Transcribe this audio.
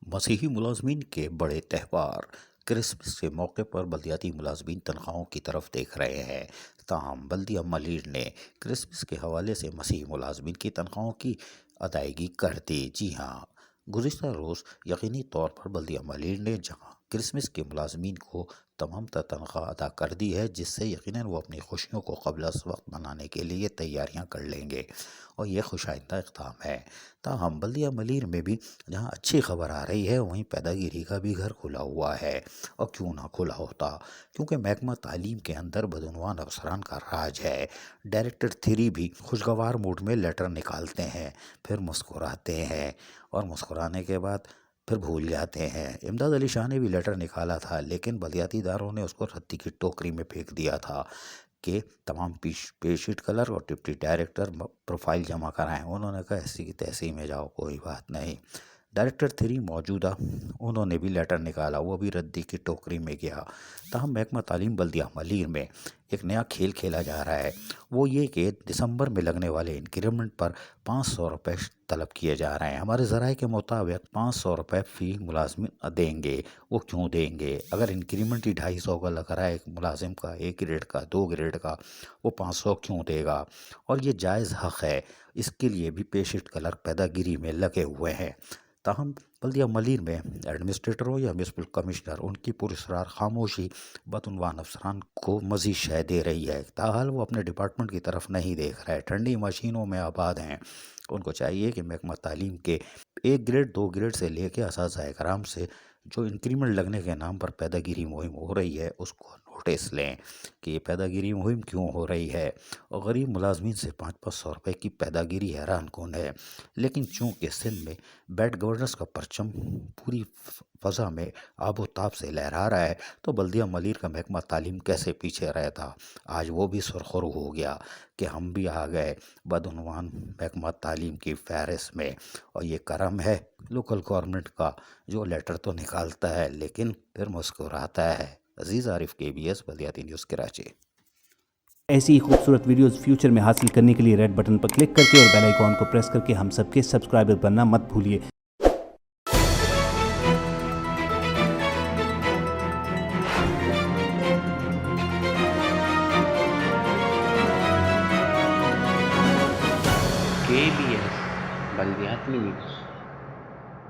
مسیحی ملازمین کے بڑے تہوار کرسمس کے موقع پر بلدیاتی ملازمین تنخواہوں کی طرف دیکھ رہے ہیں۔ تاہم بلدیہ ملیر نے کرسمس کے حوالے سے مسیحی ملازمین کی تنخواہوں کی ادائیگی کر دی۔ جی ہاں، گزشتہ روز یقینی طور پر بلدیہ ملیر نے جہاں کرسمس کے ملازمین کو تمام تر تنخواہ ادا کر دی ہے، جس سے یقیناً وہ اپنی خوشیوں کو قبل از وقت منانے کے لیے تیاریاں کر لیں گے اور یہ خوش آئندہ اقدام ہے۔ تاہم بلدیہ ملیر میں بھی جہاں اچھی خبر آ رہی ہے، وہیں پیداگیری کا بھی گھر کھلا ہوا ہے، اور کیوں نہ کھلا ہوتا، کیونکہ محکمہ تعلیم کے اندر بدعنوان افسران کا راج ہے۔ ڈائریکٹر 3 بھی خوشگوار موڈ میں لیٹر نکالتے ہیں، پھر مسکراتے ہیں، اور مسکرانے کے بعد پھر بھول جاتے ہیں۔ امداد علی شاہ نے بھی لیٹر نکالا تھا، لیکن بلدیاتی اداروں نے اس کو رتی کی ٹوکری میں پھینک دیا تھا کہ تمام پے شیٹ کلر اور ڈپٹی ڈائریکٹر پروفائل جمع کرائیں۔ انہوں نے کہا ایسی کی تیسی میں جاؤ، کوئی بات نہیں۔ ڈائریکٹر 3 موجودہ، انہوں نے بھی لیٹر نکالا، وہ بھی ردی کی ٹوکری میں گیا۔ تاہم محکمہ تعلیم بلدیہ ملیر میں ایک نیا کھیل کھیلا جا رہا ہے، وہ یہ کہ دسمبر میں لگنے والے انکریمنٹ پر 500 روپے طلب کیے جا رہے ہیں۔ ہمارے ذرائع کے مطابق 500 روپے فی ملازم دیں گے۔ وہ کیوں دیں گے؟ اگر انکریمنٹ ہی 250 کا لگ رہا ہے ایک ملازم کا، 1 گریڈ کا، 2 گریڈ کا، وہ 500 کیوں دے گا؟ اور یہ جائز حق ہے، اس کے لیے بھی پے شیٹ کلر پیداگیری میں لگے ہوئے ہیں۔ تاہم بلدیہ ملیر میں ایڈمنسٹریٹروں یا میونسپل کمشنر، ان کی پراسرار خاموشی بدعنوان افسران کو مزید شے دے رہی ہے۔ تاحال وہ اپنے ڈپارٹمنٹ کی طرف نہیں دیکھ رہے، ٹھنڈی مشینوں میں آباد ہیں۔ ان کو چاہیے کہ محکمہ تعلیم کے 1 گریڈ 2 گریڈ سے لے کے اساتذہ کرام سے جو انکریمنٹ لگنے کے نام پر پیداگیری مہم ہو رہی ہے، اس کو نوٹس لیں کہ یہ پیداگیری مہم کیوں ہو رہی ہے، اور غریب ملازمین سے 500 روپے کی پیداگیری حیران کن ہے۔ لیکن چونکہ سندھ میں بیڈ گورننس کا پرچم پوری فضا میں آب و تاب سے لہرا رہا ہے، تو بلدیہ ملیر کا محکمہ تعلیم کیسے پیچھے رہتا؟ آج وہ بھی سرخرو ہو گیا کہ ہم بھی آ گئے بدعنوان محکمہ تعلیم کی فہرست میں، اور یہ کرم ہے لوکل گورنمنٹ کا جو لیٹر تو نکالتا ہے لیکن پھر مسکراتا ہے۔ عزیز عارف، KBS بلدیاتی نیوز کراچی۔ ایسی ہی خوبصورت ویڈیوز فیوچر میں حاصل کرنے کے لیے ریڈ بٹن پر کلک کر کے اور بیل آئیکن کو پریس کر کے ہم سب کے سبسکرائبر بننا مت بھولیے۔ KBS بلدیاتی نیوز۔